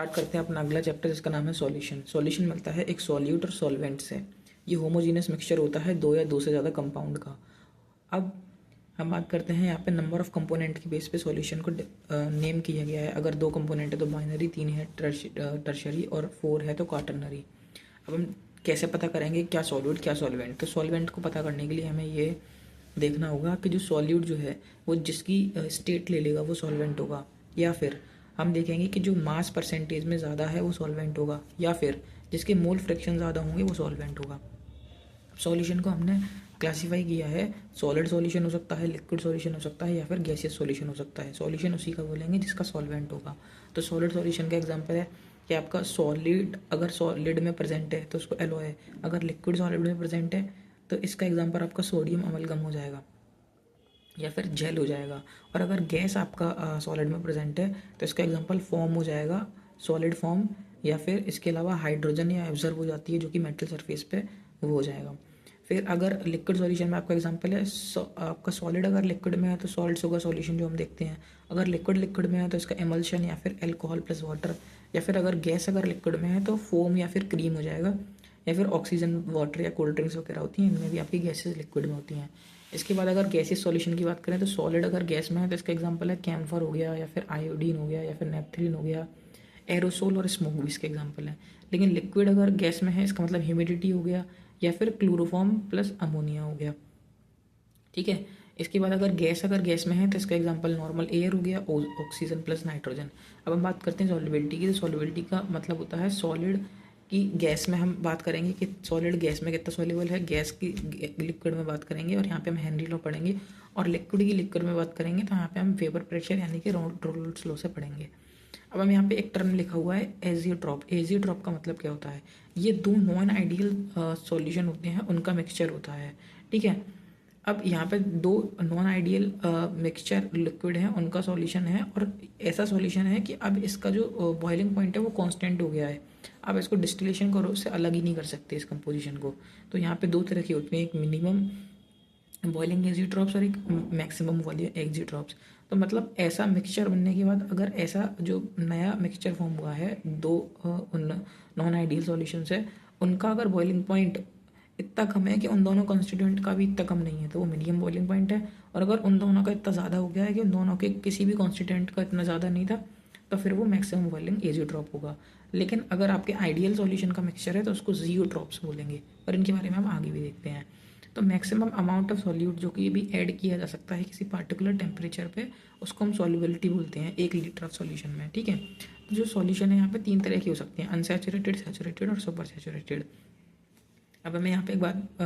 Start करते हैं अपना अगला चैप्टर जिसका नाम है सॉल्यूशन। सॉल्यूशन मिलता है एक सॉल्यूट और सॉल्वेंट से। ये होमोजीनियस मिक्सचर होता है दो या दो से ज़्यादा कंपाउंड का। अब हम बात करते हैं यहाँ पे नंबर ऑफ कंपोनेंट की बेस पे सॉल्यूशन को नेम किया गया है। अगर दो कंपोनेंट है तो बाइनरी, तीन है टर्शरी और फोर है तो क्वाटरनरी। अब हम कैसे पता करेंगे क्या सॉल्यूट क्या सॉल्वेंट? तो सॉल्वेंट को पता करने के लिए हमें ये देखना होगा कि जो सॉल्यूट जो है वो जिसकी स्टेट ले लेगा वो सॉल्वेंट होगा, या फिर हम देखेंगे कि जो मास परसेंटेज में ज़्यादा है वो सॉल्वेंट होगा, या फिर जिसके मोल फ्रैक्शन ज़्यादा होंगे वो सॉल्वेंट होगा। सॉल्यूशन को हमने क्लासीफाई किया है, सॉलिड सॉल्यूशन हो सकता है, लिक्विड सॉल्यूशन हो सकता है, या फिर गैसियस सॉल्यूशन हो सकता है। सॉल्यूशन उसी का बोलेंगे जिसका सॉल्वेंट होगा। तो सॉलिड सॉल्यूशन का एग्जांपल है कि आपका सॉलिड अगर सॉलिड में प्रेजेंट है तो उसको एलओ है, अगर लिक्विड सॉलिड में प्रेजेंट है तो इसका एग्जांपल आपका सोडियम अमलगम हो जाएगा या फिर जेल हो जाएगा। और अगर गैस आपका सॉलिड में प्रेजेंट है तो इसका एग्जांपल फॉर्म हो जाएगा सॉलिड फॉर्म, या फिर इसके अलावा हाइड्रोजन या एब्जर्व हो जाती है जो कि मेटल सरफेस पे वो हो जाएगा। फिर अगर लिक्विड सॉल्यूशन में आपका एग्जांपल है आपका सॉलिड अगर लिक्विड में है तो सॉल्ट्स होगा सॉल्यूशन जो हम देखते हैं। अगर लिक्विड लिक्विड में है तो इसका एमल्शन या फिर अल्कोहल प्लस वाटर, या फिर अगर गैस अगर लिक्विड में है तो फोम या फिर क्रीम हो जाएगा, या फिर ऑक्सीजन वाटर या कोल्ड ड्रिंक्स वगैरह होती हैं, इनमें भी आपकी गैसेज लिक्विड में होती हैं। इसके बाद अगर गैसियस सॉल्यूशन की बात करें तो सॉलिड अगर गैस में है तो इसका एग्जांपल है कैम्फर हो गया, या फिर आयोडीन हो गया, या फिर नेपथलीन हो गया, एरोसोल और स्मोक भी इसके एग्जांपल है। लेकिन लिक्विड अगर गैस में है इसका मतलब ह्यूमिडिटी हो गया, या फिर क्लोरोफॉर्म प्लस अमोनिया हो गया। ठीक है। इसके बाद अगर गैस में है तो इसका एग्जांपल नॉर्मल एयर हो गया, ऑक्सीजन प्लस नाइट्रोजन। अब हम बात करते हैं सॉल्युबिलिटी की। तो सॉल्युबिलिटी का मतलब होता है सॉलिड की गैस में हम बात करेंगे कि सॉलिड गैस में कितना सॉल्युबल है, गैस की लिक्विड में बात करेंगे और यहाँ पे हम हेनरी लॉ पढ़ेंगे, और लिक्विड की लिक्विड में बात करेंगे तो यहाँ पे हम वेपर प्रेशर यानी कि रेनॉल्ड्स लॉ से पढ़ेंगे। अब हम यहाँ पे एक टर्म लिखा हुआ है एजियोट्रॉप। एजियोट्रॉप का मतलब क्या होता है? ये दो नॉन आइडियल सॉल्यूशन होते हैं उनका मिक्सचर होता है। ठीक है। अब यहाँ पे दो नॉन आइडियल मिक्सचर लिक्विड है उनका सॉल्यूशन है, और ऐसा सॉल्यूशन है कि अब इसका जो बॉइलिंग पॉइंट है वो कांस्टेंट हो गया है। अब इसको डिस्टिलेशन करो उससे अलग ही नहीं कर सकते इस कंपोजिशन को। तो यहाँ पे दो तरह की होती हैं, एक मिनिमम बॉइलिंग एक्जियोट्रॉप्स और एक मैक्सिमम बॉइलिंग एक्जियोट्रॉप्स। तो मतलब ऐसा मिक्सचर बनने के बाद अगर ऐसा जो नया मिक्सचर फॉर्म हुआ है दो नॉन आइडियल सॉल्यूशन से, उनका अगर बॉइलिंग पॉइंट इतना कम है कि उन दोनों कॉन्स्टिट्यूएंट का भी इतना कम नहीं है तो वो मीडियम बॉइलिंग पॉइंट है। और अगर उन दोनों का इतना ज़्यादा हो गया है कि उन दोनों के किसी भी कॉन्स्टिट्यूएंट का इतना ज़्यादा नहीं था तो फिर वो मैक्सिमम बॉइलिंग एजियोट्रॉप होगा। लेकिन अगर आपके आइडियल सॉल्यूशन का मिक्सचर है तो उसको जियोट्रॉप्स बोलेंगे, और इनके बारे में हम आगे भी देखते हैं। तो मैक्सिमम अमाउंट ऑफ सॉल्यूट जो कि भी ऐड किया जा सकता है किसी पार्टिकुलर टेम्परेचर पे, उसको हम सॉल्युबिलिटी बोलते हैं 1 लीटर ऑफ सॉल्यूशन में। ठीक है। तो जो सॉल्यूशन है यहाँ पे तीन तरह की हो सकती हैं, अनसैचुरेटेड, सैचुरेटेड और सुपर सैचुरेटेड। अब हमें यहाँ पे एक बात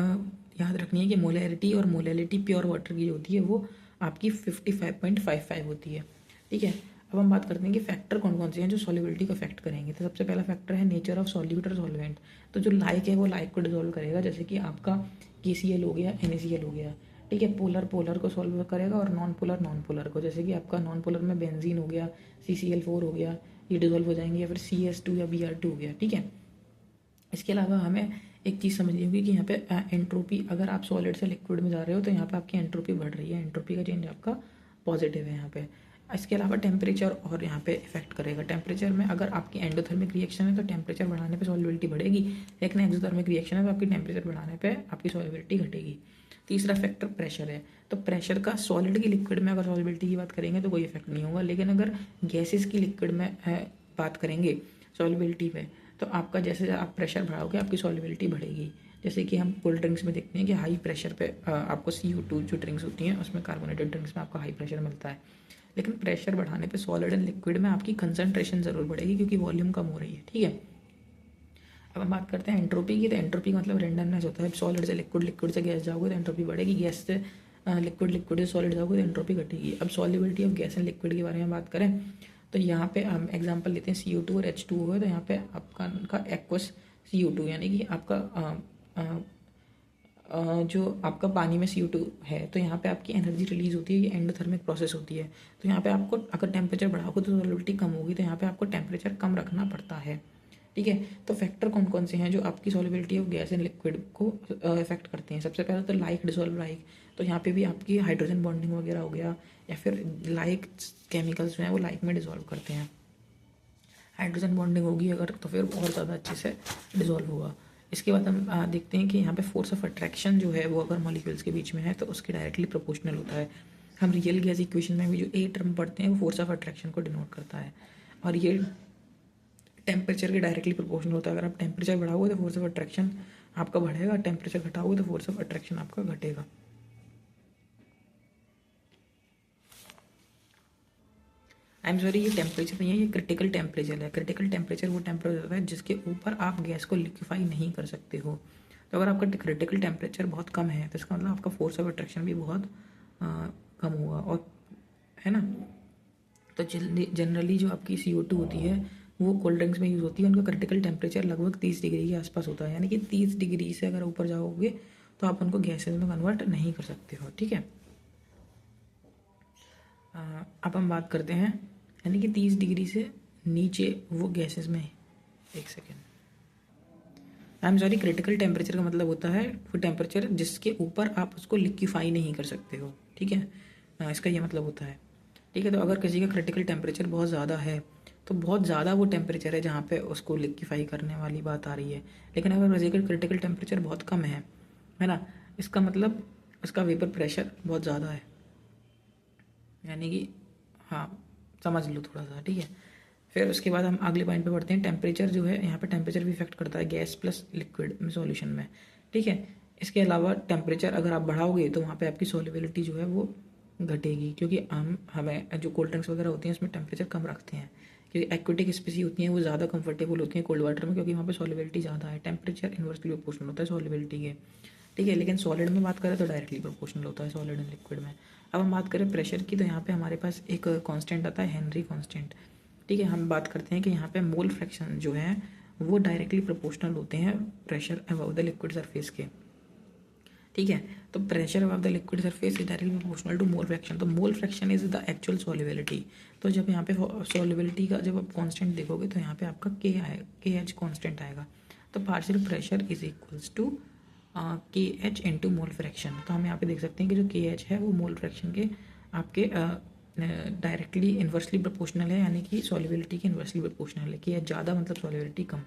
याद रखनी है कि मोलैरिटी और मोलैलिटी प्योर वाटर की जो होती है वो आपकी 55.55 होती है। ठीक है। अब हम बात करते हैं कि फैक्टर कौन कौन से हैं जो सॉल्युबिलिटी को अफेक्ट करेंगे। तो सबसे पहला फैक्टर है नेचर ऑफ सॉल्यूट और सॉल्वेंट। तो जो लाइक है वो लाइक को डिजोल्व करेगा, जैसे कि आपका KCl हो गया, NaCl हो गया। ठीक है। पोलर पोलर को सॉल्व करेगा और नॉन पोलर को, जैसे कि आपका नॉन पोलर में बेंजीन हो गया, CCl4 हो गया, ये डिजोल्व हो जाएंगे, या फिर CS2 या Br2 हो गया। ठीक है। इसके अलावा हमें एक चीज़ समझनी होगी कि यहाँ पे एंट्रोपी, अगर आप सॉलिड से लिक्विड में जा रहे हो तो यहाँ पे आपकी एंट्रोपी बढ़ रही है, एंट्रोपी का चेंज आपका पॉजिटिव है यहाँ पे। इसके अलावा टेम्परेचर और यहाँ पे इफेक्ट करेगा। टेम्परेचर में अगर आपकी एंडोथर्मिक रिएक्शन है तो टेम्परेचर बढ़ाने पे सॉल्युबिलिटी बढ़ेगी, लेकिन एक्सोथर्मिक रिएक्शन है तो आपकी टेम्परेचर बढ़ाने पे आपकी सॉल्युबिलिटी घटेगी। तीसरा फैक्टर प्रेशर है। तो प्रेशर का सॉलिड की लिक्विड में अगर सॉल्युबिलिटी की बात करेंगे तो कोई इफेक्ट नहीं होगा, लेकिन अगर गैसेस की लिक्विड में बात करेंगे सॉल्युबिलिटी पे तो आपका जैसे आप प्रेशर बढ़ाओगे आपकी सॉल्युबिलिटी बढ़ेगी। जैसे कि हम कोल्ड ड्रिंक्स में देखते हैं कि हाई प्रेशर पे आपको CO2 जो ड्रिंक्स होती हैं उसमें कार्बोनेटेड ड्रिंक्स में आपको हाई प्रेशर मिलता है, लेकिन प्रेशर बढ़ाने पे सॉलिड एंड लिक्विड में आपकी कंसंट्रेशन ज़रूर बढ़ेगी क्योंकि वॉल्यूम कम हो रही है। ठीक है। अब हम बात करते हैं एंट्रोपी की। तो एंट्रोपी का मतलब रेंडमनेस होता है। सॉलिड से लिक्विड, लिक्विड से गैस जाओगे तो एंट्रोपी बढ़ेगी, गैस से लिक्विड, लिक्विड से सॉलिड जाओगे तो एंट्रोपी घटेगी। अब solubility of gas and liquid के बारे में बात करें तो यहाँ पे हम एग्जांपल लेते हैं CO2 और H2O है, तो यहाँ पे आपका एक्वस CO2 यानी कि आपका जो आपका पानी में CO2 है तो यहाँ पे आपकी एनर्जी रिलीज होती है, ये एंडोथर्मिक प्रोसेस होती है। तो यहाँ पे आपको अगर टेम्परेचर बढ़ाओगे तो सॉल्युबिलिटी कम होगी, तो यहाँ पे आपको टेम्परेचर कम रखना पड़ता है। ठीक है। तो फैक्टर कौन कौन से हैं जो आपकी solubility of gas and liquid को इफेक्ट करते हैं? सबसे पहले तो लाइक डिसॉल्व लाइक, तो यहाँ पे भी आपकी हाइड्रोजन बॉन्डिंग वगैरह हो गया, या फिर लाइक केमिकल्स जो हैं वो लाइक में डिसॉल्व करते हैं। हाइड्रोजन बॉन्डिंग होगी अगर तो फिर बहुत ज़्यादा अच्छे से डिजोल्व होगा। इसके बाद हम देखते हैं कि यहाँ पे फोर्स ऑफ अट्रैक्शन जो है वो अगर मॉलिक्यूल्स के बीच में है तो उसके डायरेक्टली प्रोपोर्शनल होता है। हम रियल गैस इक्वेशन में भी जो ए टर्म पढ़ते हैं वो फोर्स ऑफ अट्रैक्शन को डिनोट करता है, और ये टेम्परेचर के डायरेक्टली प्रोपोर्शनल होता है। अगर आप टेम्परेचर बढ़ाओगे तो फोर्स ऑफ अट्रैक्शन आपका बढ़ेगा, टेम्परेचर घटाओगे तो फोर्स ऑफ अट्रैक्शन आपका घटेगा। आई एम सॉरी, ये टेम्परेचर नहीं है, ये क्रिटिकल टेम्परेचर है। क्रिटिकल टेम्परेचर वो टेम्परेचर होता है जिसके ऊपर आप गैस को लिक्विफाई नहीं कर सकते हो। तो अगर आपका क्रिटिकल टेम्परेचर बहुत कम है तो इसका मतलब आपका फोर्स ऑफ अट्रैक्शन भी बहुत कम होगा, और है ना। तो जनरली जो आपकी CO2 होती है वो कोल्ड ड्रिंक्स में यूज़ होती है, उनका क्रिटिकल टेम्परेचर लगभग 30 डिग्री के आसपास होता है, यानी कि 30 डिग्री से अगर ऊपर जाओगे तो आप उनको गैसेज में कन्वर्ट नहीं कर सकते हो, ठीक है। अब हम बात करते हैं, यानी कि 30 डिग्री से नीचे वो गैसेस में, एक second, I am sorry, critical temperature का मतलब होता है वो टेम्परेचर जिसके ऊपर आप उसको लिक्विफाई नहीं कर सकते हो, ठीक है। इसका ये मतलब होता है, ठीक है। तो अगर किसी का क्रिटिकल टेम्परेचर बहुत ज़्यादा है तो बहुत ज़्यादा वो टेम्परेचर है जहाँ पे उसको लिक्विफाई करने वाली बात आ रही है। लेकिन अगर किसी का क्रिटिकल टेम्परेचर बहुत कम है ना, इसका मतलब उसका वेपर प्रेशर बहुत ज़्यादा है, यानी कि हाँ, समझ लो थोड़ा सा, ठीक है। फिर उसके बाद हम अगले पॉइंट पे बढ़ते हैं। टेम्परेचर जो है यहाँ पे टेम्परेचर भी इफेक्ट करता है गैस प्लस लिक्विड में सॉल्यूशन में, ठीक है। इसके अलावा टेम्परेचर अगर आप बढ़ाओगे तो वहाँ पे आपकी सॉल्युबिलिटी जो है वो घटेगी, क्योंकि हमें जो कोल्ड ड्रिंक्स वगैरह होती हैं उसमें टेम्परेचर कम रखते हैं, क्योंकि एक्वेटिक स्पीसी होती हैं वो ज़्यादा कंफर्टेबल होती हैं कोल्ड वाटर में, क्योंकि वहाँ पे सॉल्युबिलिटी ज़्यादा है। टेम्परेचर इन्वर्सली प्रोपोर्शनल होता है सॉल्युबिलिटी के, ठीक है। लेकिन सॉलिड में बात करें तो डायरेक्टली प्रोपोर्शनल होता है सॉलिड एंड लिक्विड में। अब हम बात करें प्रेशर की, तो यहाँ पे हमारे पास एक कांस्टेंट आता है, हेनरी कांस्टेंट, ठीक है। हम बात करते हैं कि यहाँ पे मोल फ्रैक्शन जो है वो डायरेक्टली प्रोपोर्शनल होते हैं pressure above the liquid surface के, ठीक है। तो pressure above the liquid surface is directly proportional to mole fraction. तो mole fraction is the actual solubility. तो जब यहाँ पे सॉल्युबिलिटी का जब आप कांस्टेंट देखोगे तो यहाँ पे आपका के आएगा, KH कांस्टेंट आएगा। तो partial pressure is equals to KH into mole fraction. तो हम यहाँ पे देख सकते हैं कि जो KH है वो मोल फ्रैक्शन के आपके डायरेक्टली इन्वर्सली प्रोपोर्शनल है, यानी कि सॉल्युबिलिटी के इन्वर्सली प्रोपोर्शनल है। KH ज़्यादा मतलब सॉल्युबिलिटी कम।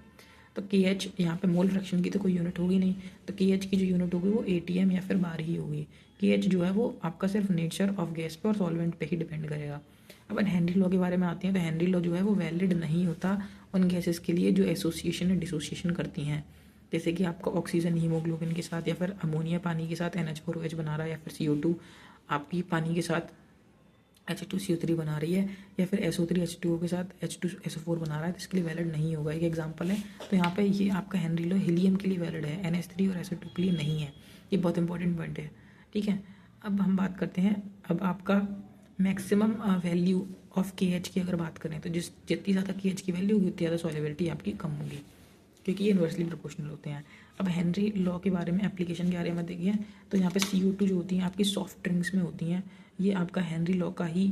तो KH यहाँ पे मोल फ्रैक्शन की तो कोई यूनिट होगी नहीं, तो KH की जो यूनिट होगी वो ATM या फिर बार ही होगी। KH जो है वो आपका सिर्फ नेचर ऑफ गैस पे और सॉल्वेंट पे ही डिपेंड करेगा। अब हेनरी लॉ के बारे में आते हैं, तो हेनरी लॉ जो है वो वैलिड नहीं होता उन गैसेस के लिए जो एसोसिएशन या डिसोसिएशन करती हैं, जैसे कि आपका ऑक्सीजन हीमोग्लोबिन के साथ, या फिर अमोनिया पानी के साथ NH4OH बना रहा है, या फिर CO2 आपकी पानी के साथ H2CO3 बना रही है, या फिर SO3 H2O के साथ H2SO4 बना रहा है, तो इसके लिए वैलिड नहीं होगा। एक एग्जांपल है, तो यहाँ पे ये आपका हेनरी लॉ हीलियम के लिए वैलिड है, NH3 और SO2 के लिए नहीं है। ये बहुत इंपॉर्टेंट पॉइंट है, ठीक है। अब हम बात करते हैं, अब आपका मैक्सिमम वैल्यू ऑफ KH की अगर बात करें तो जितनी ज़्यादा KH की वैल्यू होगी उतनी ज़्यादा सॉल्युबिलिटी आपकी कम होगी, क्योंकि ये इन्वर्सली प्रोपोर्शनल होते हैं। अब हेनरी लॉ के बारे में, एप्लीकेशन के बारे में देखिए, तो यहाँ पे CO2 जो होती हैं आपकी सॉफ्ट ड्रिंक्स में होती हैं, ये आपका हेनरी लॉ का ही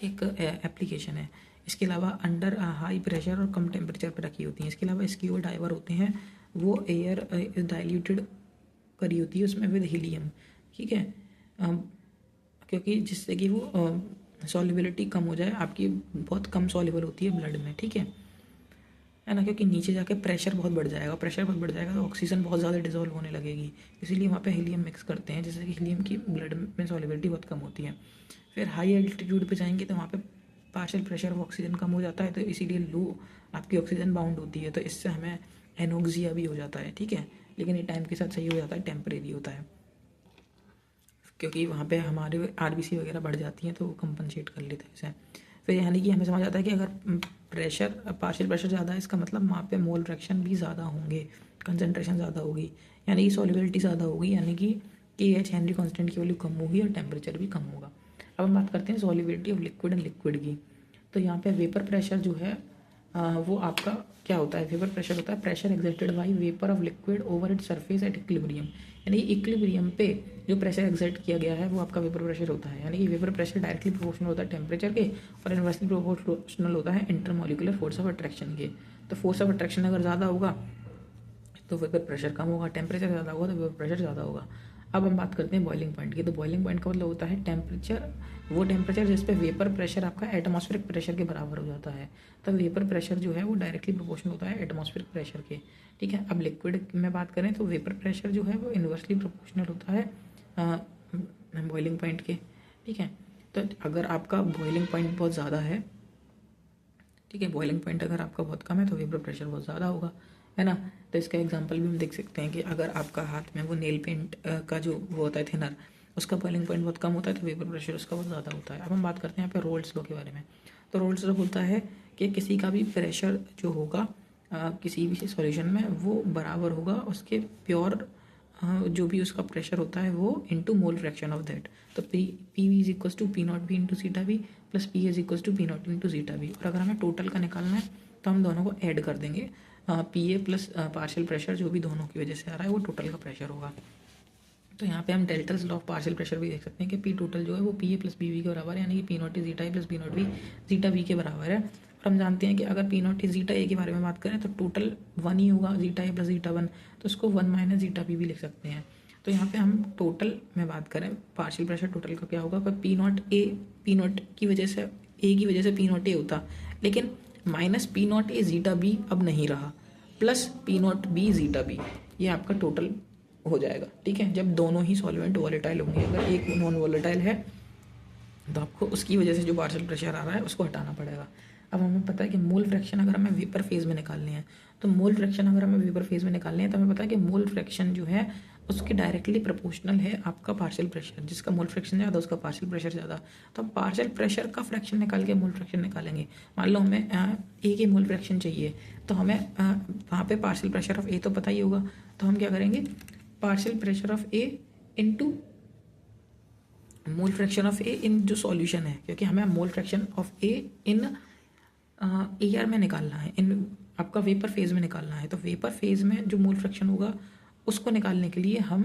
एक एप्लीकेशन है। इसके अलावा अंडर हाई प्रेशर और कम टेम्परेचर पर रखी होती हैं। इसके अलावा स्क्यूअर डाइवर होते हैं, वो एयर डाइल्यूटेड करी होती है उसमें विद हीलियम, ठीक है, क्योंकि जिससे कि वो सॉल्युबिलिटी कम हो जाए, आपकी बहुत कम सॉल्युबल होती है ब्लड में, ठीक है ना, क्योंकि नीचे जाके प्रेशर बहुत बढ़ जाएगा, प्रेशर बहुत बढ़ जाएगा तो ऑक्सीजन बहुत ज़्यादा डिजोल्व होने लगेगी, इसीलिए वहाँ पे हीलियम मिक्स करते हैं, जिससे कि हीलियम की ब्लड में सॉल्युबिलिटी बहुत कम होती है। फिर हाई एल्टीट्यूड पे जाएंगे तो वहाँ पे पार्शियल प्रेशर ऑफ ऑक्सीजन कम हो जाता है, तो इसीलिए लो आपकी ऑक्सीजन बाउंड होती है, तो इससे हमें एनोक्सिया भी हो जाता है, ठीक है। लेकिन ये टाइम के साथ सही हो जाता है, टेम्परेरी होता है, क्योंकि वहाँ पे हमारे RBC वगैरह बढ़ जाती हैं तो वो कंपनसेट कर लेते हैं इसे। फिर यानी कि हमें समझ आता है कि अगर प्रेशर पार्शियल प्रेशर ज़्यादा है, इसका मतलब वहाँ पे मोल फ्रैक्शन भी ज़्यादा होंगे, कंसनट्रेशन ज़्यादा होगी, यानी कि सॉल्युबिलिटी ज़्यादा होगी, यानी कि KH हेनरी कांस्टेंट की वैल्यू कम होगी और टेम्परेचर भी कम होगा। अब हम बात करते हैं solubility of liquid and liquid की। तो यहाँ पे वेपर प्रेशर जो है वो आपका क्या होता है, वेपर प्रेशर होता है pressure exerted by vapour of liquid over it surface at equilibrium, यानी इक्विलिब्रियम पे जो प्रेशर एक्सर्ट किया गया है वो आपका वेपर प्रेशर होता है। यानी कि वेपर प्रेशर डायरेक्टली प्रोपोर्शनल होता है टेम्परेचर के, और इन्वर्सली प्रोपोर्शनल होता है इंटरमोलिकुलर फोर्स ऑफ अट्रैक्शन के। तो फोर्स ऑफ अट्रैक्शन अगर ज़्यादा होगा तो वेपर प्रेशर कम होगा, टेम्परेचर ज़्यादा होगा तो वेपर प्रेशर ज़्यादा होगा। अब हम बात करते हैं बॉइलिंग पॉइंट की। तो बॉइलिंग पॉइंट का मतलब होता है टेम्परेचर, वो टेम्परेचर जिस पे वेपर प्रेशर आपका एटमॉस्फेरिक प्रेशर के बराबर हो जाता है। तो वेपर प्रेशर जो है वो डायरेक्टली प्रोपोर्शनल होता है एटमॉस्फेरिक प्रेशर के, ठीक है। अब लिक्विड में बात करें तो वेपर प्रेशर जो है वो इन्वर्सली प्रोपोर्शनल होता है बॉइलिंग पॉइंट के, ठीक है। तो अगर आपका बॉइलिंग पॉइंट बहुत ज़्यादा है, ठीक है, बॉइलिंग पॉइंट अगर आपका बहुत कम है तो वेपर प्रेशर बहुत ज़्यादा होगा, है ना। तो इसका एग्जांपल भी हम देख सकते हैं कि अगर आपका हाथ में वो नेल पेंट का जो वो होता है थिनर, उसका बॉइलिंग पॉइंट बहुत कम होता है तो वेपर प्रेशर उसका बहुत ज़्यादा होता है। अब हम बात करते हैं यहाँ पे रोल्स लॉ के बारे में। तो रोल्स लॉ बोलता है कि किसी का भी प्रेशर जो होगा किसी भी सॉल्यूशन में वो बराबर होगा उसके प्योर जो भी उसका प्रेशर होता है वो into mole fraction of that. तो P V is equals to P naught V into theta V plus P is equals to P naught into theta V. और अगर हमें टोटल का निकालना है तो हम दोनों को ऐड कर देंगे, P A plus partial pressure जो भी दोनों की वजह से आ रहा है वो टोटल का प्रेशर होगा। तो यहाँ पे हम deltas law of partial pressure भी देख सकते हैं कि पी टोटल जो है वो P A plus P B के बराबर है, यानी कि P naught is zeta A plus P naught B zeta B के बराबर है। और हम जानते हैं कि अगर P naught is zeta A के बारे में बात करें तो टोटल वन ही होगा, zeta A plus zeta one, तो उसको वन माइनस जीटा पी भी लिख सकते हैं। तो यहाँ पे हम टोटल में बात करें पार्शियल प्रेशर टोटल का क्या होगा, P naught A, P not की वजह से ए की वजह से पी नॉट ए होता, लेकिन minus P naught A zeta B अब नहीं रहा, plus P naught B zeta B, ये आपका टोटल हो जाएगा, ठीक है। जब दोनों ही सॉल्वेंट वॉलेटाइल होंगे, अगर एक नॉन वॉलेटाइल है तो आपको उसकी वजह से जो पार्शियल प्रेशर आ रहा है उसको हटाना पड़ेगा। अब हमें पता है कि मोल फ्रैक्शन अगर हमें वेपर फेज में निकालने हैं, तो मोल फ्रैक्शन अगर हमें वेपर फेज में निकालने हैं तो हमें पता है कि मोल फ्रैक्शन जो है उसके डायरेक्टली प्रोपोर्शनल है आपका पार्शियल प्रेशर, जिसका मोल फ्रैक्शन ज़्यादा उसका पार्शियल प्रेशर ज़्यादा। तो हम पार्शियल प्रेशर का फ्रैक्शन निकाल के मोल फ्रैक्शन निकालेंगे। मान लो हमें ए की मोल फ्रैक्शन चाहिए, तो हमें वहाँ पे पार्शियल प्रेशर ऑफ ए तो पता ही होगा, तो हम क्या करेंगे, partial pressure of A into mole fraction of A in जो सॉल्यूशन है, क्योंकि हमें mole fraction of A in A R में निकालना है, इन आपका वेपर फेज में निकालना है। तो वेपर फेज में जो मोल फ्रैक्शन होगा उसको निकालने के लिए हम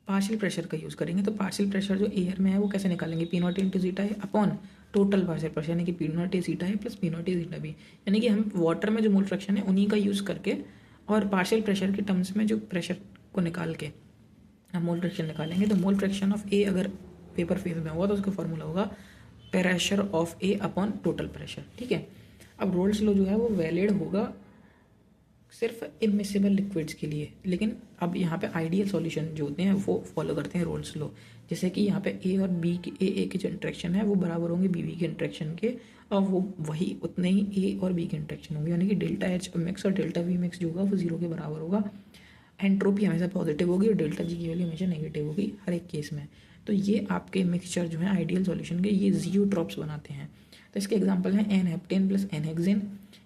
पार्शियल प्रेशर का यूज़ करेंगे। तो पार्शियल प्रेशर जो एयर में है वो कैसे निकालेंगे, पी नॉट इंटू जीटा है अपॉन टोटल पार्शियल प्रेशर, यानी कि पी नॉट ए जीटा है plus P naught A zeta B, यानी कि हम वाटर में जो मोल फ्रैक्शन है उन्हीं का यूज़ करके और पार्शियल प्रेशर के टर्म्स में जो प्रेशर को निकाल के हम मोल फ्रैक्शन निकालेंगे। तो मोल फ्रैक्शन ऑफ ए अगर वेपर फेज में होगा तो उसका फॉर्मूला होगा pressure of A upon total pressure, ठीक है। अब रोल्स लॉ जो है वो वैलिड होगा सिर्फ इमिसिबल लिक्विड्स के लिए, लेकिन अब यहाँ पे आइडियल सॉल्यूशन जो होते हैं वो फॉलो करते हैं रोल्स लॉ। जैसे कि यहाँ पे ए और बी के ए के जो इंट्रैक्शन है वो बराबर होंगे बी बी के इंट्रैक्शन के, और वो वही उतने ही ए और बी के इंट्रैक्शन होंगे, यानी कि डेल्टा एच मिक्स और डेल्टा वी मिक्स जो होगा वो जीरो के बराबर होगा। एंट्रोपी हमेशा पॉजिटिव होगी और डेल्टा जी की वैल्यू हमेशा नेगेटिव होगी हर एक केस में। तो ये आपके मिक्सचर जो है आइडियल सॉल्यूशन के ये जियोट्रॉप्स बनाते हैं। तो इसके एग्जांपल हैं N heptane plus N hexane,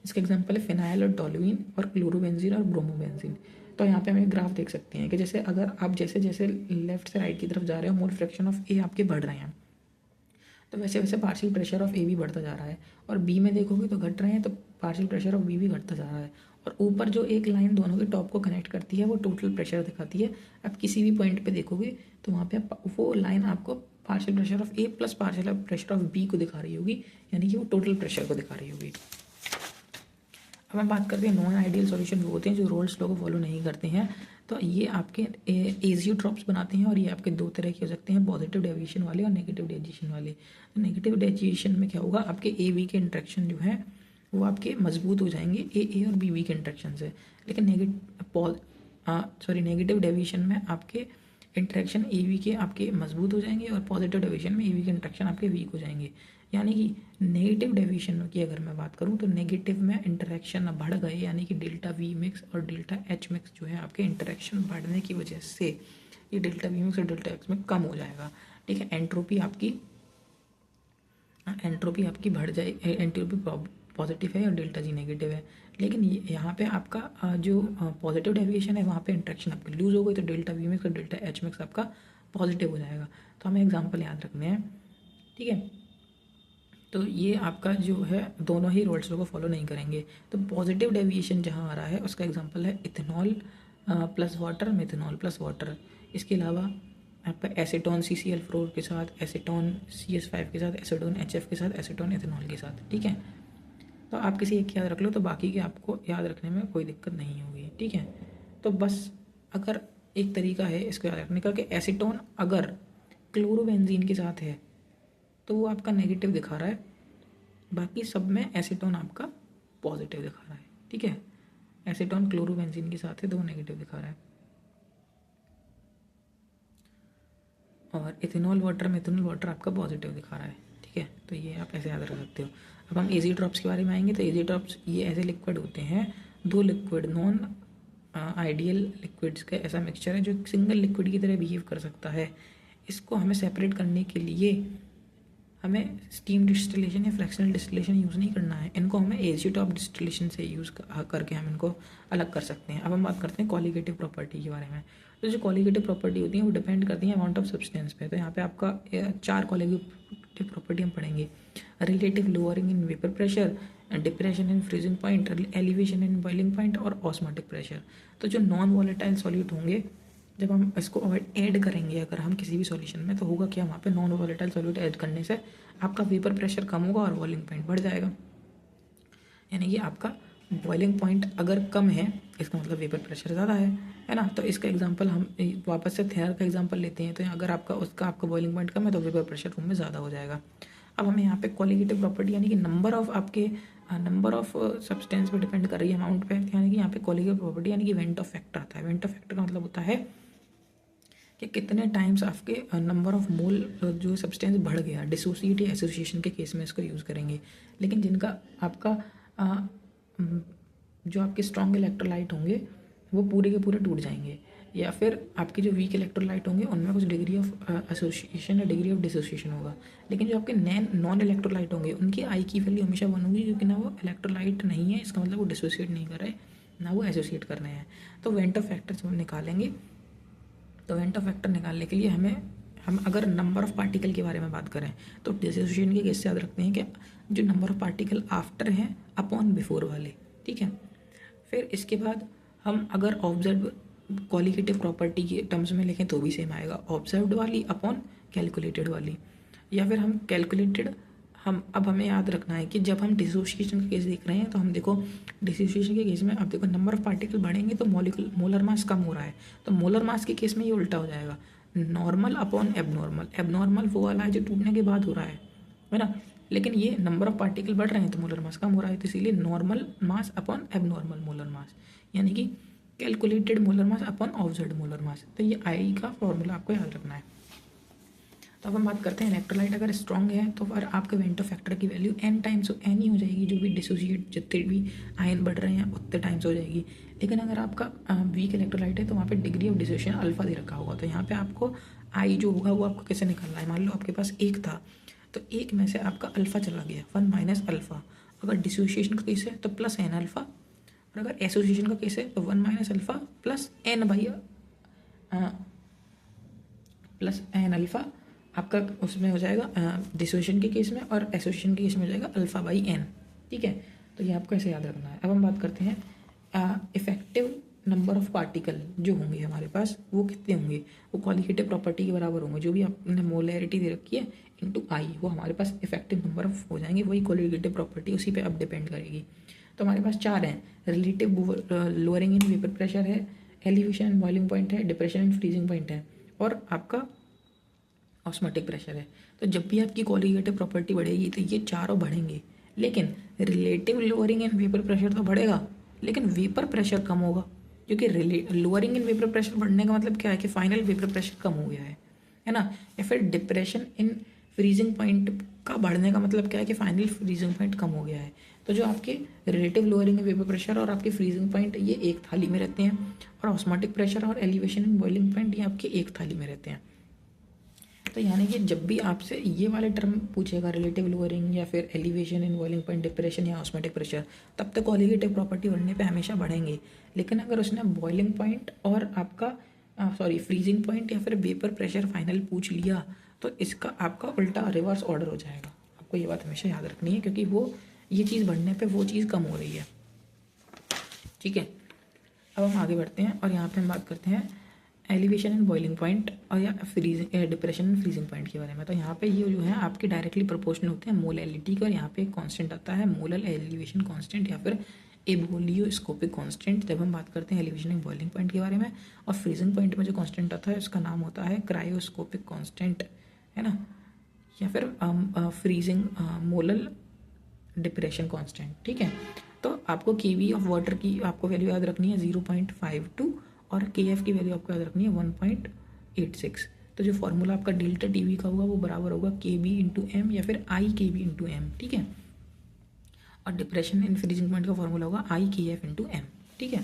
इसका एग्जांपल है फिनाइल और टोलुइन और क्लोरोबेंजीन और ब्रोमोबेंजीन। तो यहाँ पे हम एक ग्राफ देख सकते हैं कि जैसे अगर आप जैसे जैसे लेफ्ट से राइट की तरफ जा रहे हो मोल फ्रैक्शन ऑफ ए आपके बढ़ रहे हैं, तो वैसे वैसे पार्शियल प्रेशर ऑफ ए भी बढ़ता जा रहा है, और बी में देखोगे तो घट रहे हैं तो पार्शियल प्रेशर ऑफ बी भी घटता जा रहा है। और ऊपर जो एक लाइन दोनों के टॉप को कनेक्ट करती है वो टोटल प्रेशर दिखाती है। आप किसी भी पॉइंट पे देखोगे तो वहाँ पे वो लाइन आपको partial pressure of A plus partial pressure of B को दिखा रही होगी, यानी कि वो टोटल प्रेशर को दिखा रही होगी। अब हम बात करते हैं नॉन आइडियल सॉल्यूशन वो होते हैं जो रोल्स लॉ को फॉलो नहीं करते हैं। तो ये आपके एजियोट्रॉप्स बनाते हैं, और ये आपके दो तरह के हो सकते हैं, पॉजिटिव डेविएशन वाले और नेगेटिव डेविएशन वाले। तो नेगेटिव डेविएशन में क्या होगा, आपके ए बी के इंट्रैक्शन जो है वो आपके मजबूत हो जाएंगे ए और बी के इंट्रैक्शन से, लेकिन नेगेटिव डेविएशन में आपके इंट्रैक्शन ए बी के आपके मजबूत हो जाएंगे और पॉजिटिव डेविएशन में ए बी के इंट्रैक्शन आपके वीक हो जाएंगे। यानी कि नेगेटिव डेविएशन की अगर मैं बात करूं तो नेगेटिव में इंटरेक्शन बढ़ गए, यानी कि डेल्टा वी मिक्स और डेल्टा एच मिक्स जो है आपके इंटरेक्शन बढ़ने की वजह से ये डेल्टा वी मिक्स और डेल्टा एच मिक्स कम हो जाएगा, ठीक है। एंट्रोपी आपकी बढ़ जाए, एंट्रोपी पॉजिटिव है और डेल्टा जी नेगेटिव है, लेकिन यहाँ पे आपका जो पॉजिटिव डेविएशन है वहाँ पे इंटरेक्शन आपकी लूज हो गई, तो डेल्टा वी मिक्स और डेल्टा एच मिक्स आपका पॉजिटिव हो जाएगा। तो हमें एग्जांपल याद रखने हैं, ठीक है। तो ये आपका जो है दोनों ही रोल्स को फॉलो नहीं करेंगे। तो पॉजिटिव डेविएशन जहाँ आ रहा है उसका एग्जांपल है ethanol plus water, methanol plus water. इसके अलावा आपका एसीटोन CCl4 के साथ, एसीटोन CS5 के साथ, एसीटोन HF के साथ, एसीटोन इथेनॉल के साथ, ठीक है। तो आप किसी एक याद रख लो तो बाकी के आपको याद रखने में कोई दिक्कत नहीं होगी, ठीक है। तो बस अगर एक तरीका है इसको याद रखने का कि एसीटोन अगर क्लोरोबेंजीन के साथ है तो वो आपका नेगेटिव दिखा रहा है, बाकी सब में एसीटोन आपका पॉजिटिव दिखा रहा है। ठीक है, एसीटोन क्लोरोबेंजीन के साथ है तो वो नेगेटिव दिखा रहा है। और इथेनॉल वाटर मेथनॉल वाटर आपका पॉजिटिव दिखा रहा है। ठीक है, तो ये आप ऐसे याद रख सकते हो। अब हम इजी ड्रॉप्स के बारे में आएंगे। तो इजी ड्रॉप्स ये ऐसे लिक्विड होते हैं, दो लिक्विड नॉन आइडियल लिक्विड्स का ऐसा मिक्सचर है जो सिंगल लिक्विड की तरह बिहेव कर सकता है। इसको हमें सेपरेट करने के लिए हमें स्टीम डिस्टिलेशन या फ्रैक्शनल डिस्टिलेशन यूज़ नहीं करना है, इनको हमें एजियोटॉप डिस्टिलेशन से यूज़ करके हम इनको अलग कर सकते हैं। अब हम बात करते हैं कॉलिगेटिव प्रॉपर्टी के बारे में। तो जो कॉलिगेटिव प्रॉपर्टी होती है वो डिपेंड करती है अमाउंट ऑफ सब्सटेंस पे। तो यहाँ पे आपका 4 कॉलिगेटिव प्रॉपर्टी हम पढ़ेंगे। Relative lowering in vapour pressure, depression in freezing point, elevation in boiling point और ऑस्मोटिक प्रेशर। तो जो नॉन वॉलेटाइल सॉल्यूट होंगे, जब हम इसको ऐड करेंगे अगर हम किसी भी सॉल्यूशन में, तो होगा क्या, वहाँ पे नॉन वॉलेटाइल सॉल्यूट ऐड करने से आपका वेपर प्रेशर कम होगा और बॉइलिंग पॉइंट बढ़ जाएगा। यानी कि आपका बॉइलिंग पॉइंट अगर कम है इसका मतलब वेपर प्रेशर ज़्यादा है ना। तो इसका एग्जांपल हम वापस से थेयर का एग्जांपल लेते हैं। तो अगर आपका बॉइलिंग पॉइंट कम है तो वेपर प्रेशर रूम में ज़्यादा हो जाएगा। अब हमें यहाँ पे कॉलिगेटिव प्रॉपर्टी यानी कि नंबर ऑफ सब्सटेंस पे डिपेंड कर रही है अमाउंट पे। यानी कि यहाँ पे कॉलिगेटिव प्रॉपर्टी यानी कि वेंट ऑफ फैक्टर आता है। वेंट ऑफ फैक्टर का मतलब होता है कि कितने टाइम्स आपके नंबर ऑफ मोल जो सब्सटेंस बढ़ गया। डिसोसिएट या एसोसिएशन के केस में इसको यूज़ करेंगे। लेकिन जिनका आपका जो आपके स्ट्रॉन्ग इलेक्ट्रोलाइट होंगे वो पूरे के पूरे टूट जाएंगे, या फिर आपके जो वीक इलेक्ट्रोलाइट होंगे उनमें कुछ डिग्री ऑफ एसोसिएशन या डिग्री ऑफ डिसोसिएशन होगा। लेकिन जो आपके नॉन इलेक्ट्रोलाइट होंगे उनकी आई की वैल्यू हमेशा 1 होगी, क्योंकि ना वो इलेक्ट्रोलाइट नहीं है, इसका मतलब वो डिसोसिएट नहीं कर रहे ना वो एसोसिएट कर रहे हैं। तो वेंट ऑफ फैक्टर्स हम निकालेंगे। तो वेंट ऑफ फैक्टर निकालने के लिए हम अगर नंबर ऑफ पार्टिकल के बारे में बात करें तो डिसोसिएशन के केस से याद रखते हैं कि जो नंबर ऑफ पार्टिकल आफ्टर हैं अपॉन बिफोर वाले। ठीक है, फिर इसके बाद हम अगर ऑब्जर्व कॉलिगेटिव प्रॉपर्टी के टर्म्स में लिखें तो भी सेम आएगा, ऑब्जर्व्ड वाली अपॉन कैलकुलेटेड वाली। या फिर हम कैलकुलेटेड अब हमें याद रखना है कि जब हम डिसोसिएशन का केस देख रहे हैं तो हम देखो डिसोसिएशन के केस में अब देखो नंबर ऑफ पार्टिकल बढ़ेंगे तो मोलर मास कम हो रहा है। तो मोलर मास के केस में ये उल्टा हो जाएगा, नॉर्मल अपॉन एबनॉर्मल। एबनॉर्मल वो वाला है जो टूटने के बाद हो रहा है ना। लेकिन ये नंबर ऑफ पार्टिकल बढ़ रहे हैं तो मोलर मास कम हो रहा है, तो इसीलिए normal mass upon abnormal molar mass, यानी कि calculated molar mass upon observed molar mass. तो ये आई का फॉर्मूला आपको याद रखना है। तो अब हम बात करते हैं इलेक्ट्रोलाइट अगर स्ट्रॉन्ग है तो फिर आपके वेंट ऑफ फैक्टर की वैल्यू n टाइम्स ही हो जाएगी। जो भी डिसोसिएट जितने भी आयन बढ़ रहे हैं उतने टाइम्स हो जाएगी। लेकिन अगर आपका वीक इलेक्ट्रोलाइट है तो वहाँ पे डिग्री ऑफ डिसोसिएशन अल्फा दे रखा होगा। तो यहाँ पे आपको आई जो होगा वो आपको कैसे निकालना है। मान लो आपके पास 1 था तो 1 में से आपका अल्फा चला गया, 1 माइनस अल्फा। अगर डिसोसिएशन का केस है तो प्लस एन अल्फा, और अगर एसोसिएशन का केस है तो 1 minus alpha plus N plus N alpha आपका उसमें हो जाएगा डिसोसिएशन के केस में, और एसोसिएशन के केस में हो जाएगा अल्फा बाई एन। ठीक है, तो ये आपको ऐसे याद रखना है। अब हम बात करते हैं इफेक्टिव नंबर ऑफ पार्टिकल जो होंगे हमारे पास वो कितने होंगे। वो कॉलिगेटिव प्रॉपर्टी के बराबर होंगे, जो भी आपने मोलैरिटी दे रखी है इनटू आई, वो हमारे पास इफेक्टिव नंबर ऑफ हो जाएंगे। वही कॉलिगेटिव प्रॉपर्टी उसी पे अब डिपेंड करेगी। तो हमारे पास 4 हैं, relative lowering in vapour pressure है, एलिवेशन एंड बॉइलिंग पॉइंट है, डिप्रेशन एंड फ्रीजिंग पॉइंट है, और आपका ऑस्मोटिक प्रेशर है। तो जब भी आपकी कॉलिगेटिव प्रॉपर्टी बढ़ेगी तो ये चारों बढ़ेंगे, लेकिन relative lowering in vapour pressure तो बढ़ेगा लेकिन वेपर प्रेशर कम होगा। क्योंकि लोअरिंग इन वेपर प्रेशर बढ़ने का मतलब क्या है कि फाइनल वेपर प्रेशर कम हो गया है ना। या फिर डिप्रेशन इन फ्रीजिंग पॉइंट का बढ़ने का मतलब क्या है कि फाइनल फ्रीजिंग पॉइंट कम हो गया है। तो जो आपके relative lowering in vapour pressure और आपके फ्रीजिंग पॉइंट ये एक थाली में रहते हैं, और ऑस्मोटिक प्रेशर और एलिवेशन इन बॉइलिंग पॉइंट ये आपके एक थाली में रहते हैं। तो यानी कि जब भी आपसे ये वाले टर्म पूछेगा रिलेटिव लोअरिंग या फिर elevation in boiling point, depression या ऑस्मोटिक प्रेशर, तब तक कॉलिगेटिव प्रॉपर्टी बढ़ने पे हमेशा बढ़ेंगे। लेकिन अगर उसने बॉइलिंग पॉइंट और आपका फ्रीजिंग पॉइंट या फिर वेपर प्रेशर फाइनल पूछ लिया तो इसका आपका उल्टा रिवर्स ऑर्डर हो जाएगा। आपको ये बात हमेशा याद रखनी है, क्योंकि वो ये चीज़ बढ़ने पर वो चीज़ कम हो रही है। ठीक है, अब हम आगे बढ़ते हैं और यहाँ पर हम बात करते हैं एलिवेशन एंड बॉइलिंग पॉइंट और या freezing depression and freezing point के बारे में। तो यहाँ पे ये जो है आपके डायरेक्टली प्रोपोर्शनल होते हैं मोलैलिटी का, और यहाँ पे एक कांस्टेंट आता है मोलर एलिवेशन कांस्टेंट या फिर एबोलियोस्कोपिक कांस्टेंट जब हम बात करते हैं एलिवेशन बॉइलिंग पॉइंट के बारे में, और फ्रीजिंग पॉइंट में जो कांस्टेंट आता है उसका नाम होता है क्रायोस्कोपिक कांस्टेंट, है ना, या फिर फ्रीजिंग मोलल डिप्रेशन कांस्टेंट। ठीक है, तो आपको केवी ऑफ वाटर की आपको वैल्यू याद रखनी है 0.52 और केएफ की वैल्यू आपको याद रखनी है 1.86। तो जो फॉर्मूला आपका डेल्टा टीवी का होगा वो बराबर होगा केबी इंटू एम या फिर आई केबी इंटू एम। ठीक है, और डिप्रेशन इन फ्रीजिंग पॉइंट का फॉर्मूला होगा आई के एफ इंटू एम। ठीक है,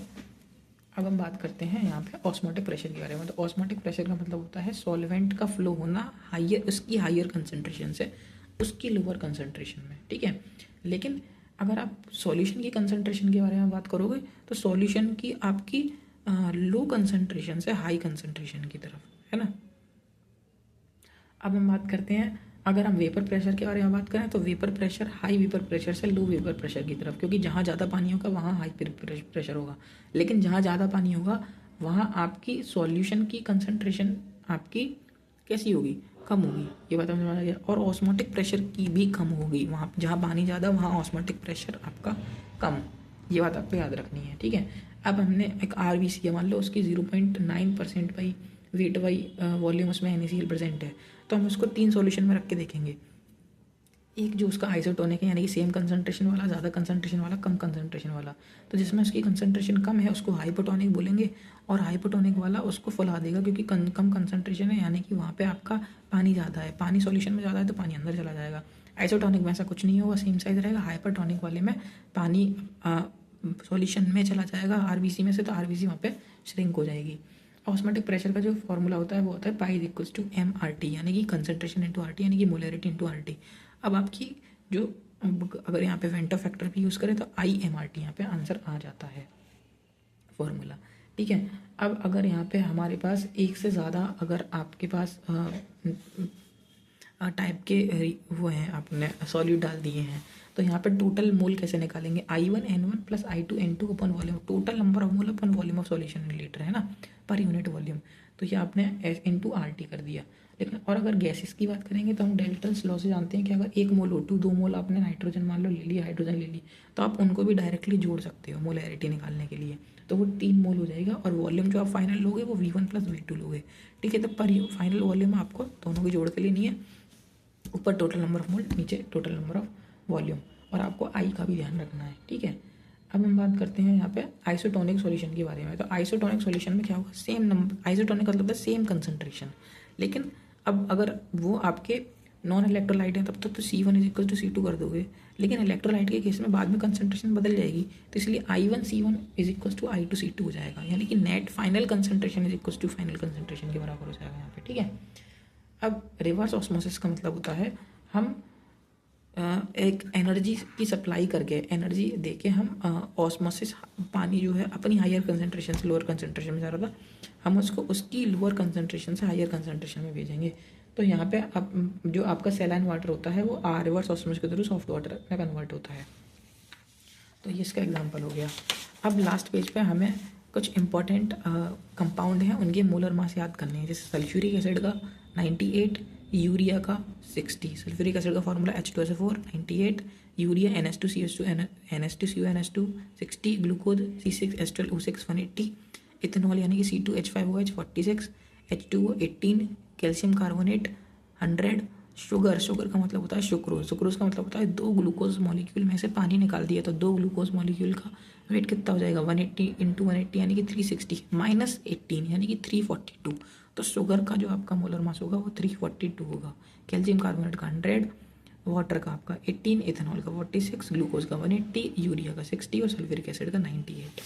अब हम बात करते हैं यहाँ पे ऑस्मोटिक प्रेशर के बारे में। तो ऑस्मोटिक प्रेशर का मतलब होता है सॉल्वेंट का फ्लो होना हाइयर, उसकी हाइयर कंसनट्रेशन से उसकी लोअर कंसनट्रेशन में। ठीक है, लेकिन अगर आप सॉल्यूशन की कंसनट्रेशन के बारे में बात करोगे तो सॉल्यूशन की आपकी लो कंसनट्रेशन से हाई कंसनट्रेशन की तरफ, है ना। अब हम बात करते हैं, अगर हम वेपर प्रेशर के बारे में बात करें तो vapour pressure high vapour pressure से लो वेपर प्रेशर की तरफ, क्योंकि जहाँ ज़्यादा पानी होगा वहाँ हाई प्रेशर होगा, लेकिन जहाँ ज़्यादा पानी होगा वहाँ आपकी सॉल्यूशन की कंसनट्रेशन आपकी कैसी होगी, कम होगी। ये बात समझ में आ गया। और ऑस्मोटिक प्रेशर की भी कम होगी, वहाँ जहाँ पानी ज़्यादा वहाँ ऑस्मोटिक प्रेशर आपका कम। ये बात आपको याद रखनी है। ठीक है, अब हमने एक RBC है, मान लो उसकी 0.9% बाई वेट बाई वॉल्यूम उसमें NaCl प्रेजेंट है, तो हम उसको 3 सॉल्यूशन में रख के देखेंगे। एक जो उसका आइसोटोनिक है, यानी कि सेम कंसंट्रेशन वाला, ज़्यादा कंसंट्रेशन वाला, कम कंसंट्रेशन वाला। तो जिसमें उसकी कंसंट्रेशन कम है उसको हाइपोटोनिक बोलेंगे, और हाइपोटोनिक वाला उसको फुला देगा क्योंकि कम कंसंट्रेशन है, यानी कि वहाँ पे आपका पानी ज़्यादा है, पानी सॉल्यूशन में ज़्यादा है तो पानी अंदर चला जाएगा। आइसोटोनिक में ऐसा कुछ नहीं होगा, सेम साइज रहेगा। हाइपोटोनिक वाले में पानी सॉल्यूशन में चला जाएगा RBC में से, तो RBC वहाँ पे श्रिंक हो जाएगी। ऑस्मोटिक प्रेशर का जो फॉर्मूला होता है वो होता है पाई इक्वल्स टू MRT, यानी कि कंसंट्रेशन इंटू RT, यानी कि मोलरिटी इंटू RT। अब आपकी जो अगर यहाँ पे वेंटर फैक्टर भी यूज़ करें तो IMRT यहाँ पे आंसर आ जाता है फॉर्मूला। ठीक है, अब अगर यहाँ पे हमारे पास एक से ज़्यादा अगर आपके पास टाइप के वो हैं, आपने सॉल्यूट डाल दिए हैं, तो यहाँ पे टोटल मोल कैसे निकालेंगे, I1N1 plus I2N2 upon volume, total number of mole upon volume of solution in litre, है ना, पर यूनिट वॉल्यूम। तो ये आपने इंटू RT कर दिया। लेकिन और अगर गैसेस की बात करेंगे तो हम डेल्टन्स लॉ से जानते हैं कि अगर 1 मोल O2, 2 मोल आपने नाइट्रोजन मान लो ले लिया, हाइड्रोजन ले ली, तो आप उनको भी डायरेक्टली जोड़ सकते हो मोलैरिटी निकालने के लिए, तो वो 3 मोल हो जाएगा। और वॉल्यूम जो आप फाइनल लोगे वो V1 प्लस V2 लोगे। ठीक है, तो पर फाइनल वॉल्यूम आपको दोनों की जोड़ के लेनी है, ऊपर टोटल नंबर ऑफ मोल, नीचे टोटल नंबर ऑफ वॉल्यूम, और आपको I का भी ध्यान रखना है। ठीक है, अब हम बात करते हैं यहाँ पे आइसोटोनिक सॉल्यूशन के बारे में। तो आइसोटोनिक सॉल्यूशन में क्या होगा, सेम नंबर, आइसोटोनिक मतलब है सेम कंसंट्रेशन, लेकिन अब अगर वो आपके नॉन इलेक्ट्रोलाइट है तब तक तो C1 is equal to C2 कर दोगे, लेकिन इलेक्ट्रोलाइट के केस में बाद में कंसंट्रेशन बदल जाएगी, तो इसलिए I1C1 is equal to I2C2 हो जाएगा, यानी कि net final concentration is equal to final concentration के बराबर हो जाएगा यहाँ पे। ठीक है, अब रिवर्स ऑस्मोसिस का मतलब होता है हम एक एनर्जी की सप्लाई करके, एनर्जी देके हम ऑस्मोसिस, पानी जो है अपनी हायर कंसंट्रेशन से लोअर कंसंट्रेशन में जा रहा था, हम उसको उसकी लोअर कंसंट्रेशन से हायर कंसंट्रेशन में भेजेंगे। तो यहाँ पे अब जो आपका सेलाइन वाटर होता है वो रिवर्स ऑस्मोसिस के थ्रू सॉफ्ट वाटर में कन्वर्ट होता है। तो ये इसका एग्जाम्पल हो गया। अब लास्ट पेज पे हमें कुछ इंपॉर्टेंट कंपाउंड हैं, उनके मोलर मास याद करने हैं, जैसे सल्फ्यूरिक एसिड का 98, यूरिया का 60। सल्फ्यूरिक एसिड का formula H2SO4 98, urea NH2CH2 NH2CONH2 60, glucose C6H12O6 180, ethanol यानी कि C2H5OH 46, H2O 18, calcium carbonate 100, sugar का मतलब होता है सुक्रोज का मतलब होता है 2 ग्लूकोज मॉलिक्यूल में से पानी निकाल दिया, तो 2 ग्लूकोज मॉलिक्यूल का वेट कितना हो जाएगा 180 इंटू 180 यानी कि 360 माइनस 18 यानी कि 342। तो शुगर का जो आपका मोलर मास होगा वो 342 होगा। कैल्शियम कार्बोनेट का 100, वाटर का आपका 18, इथेनॉल का 46, ग्लूकोज का 180, यूरिया का 60 और सल्फ्यूरिक एसिड का 98।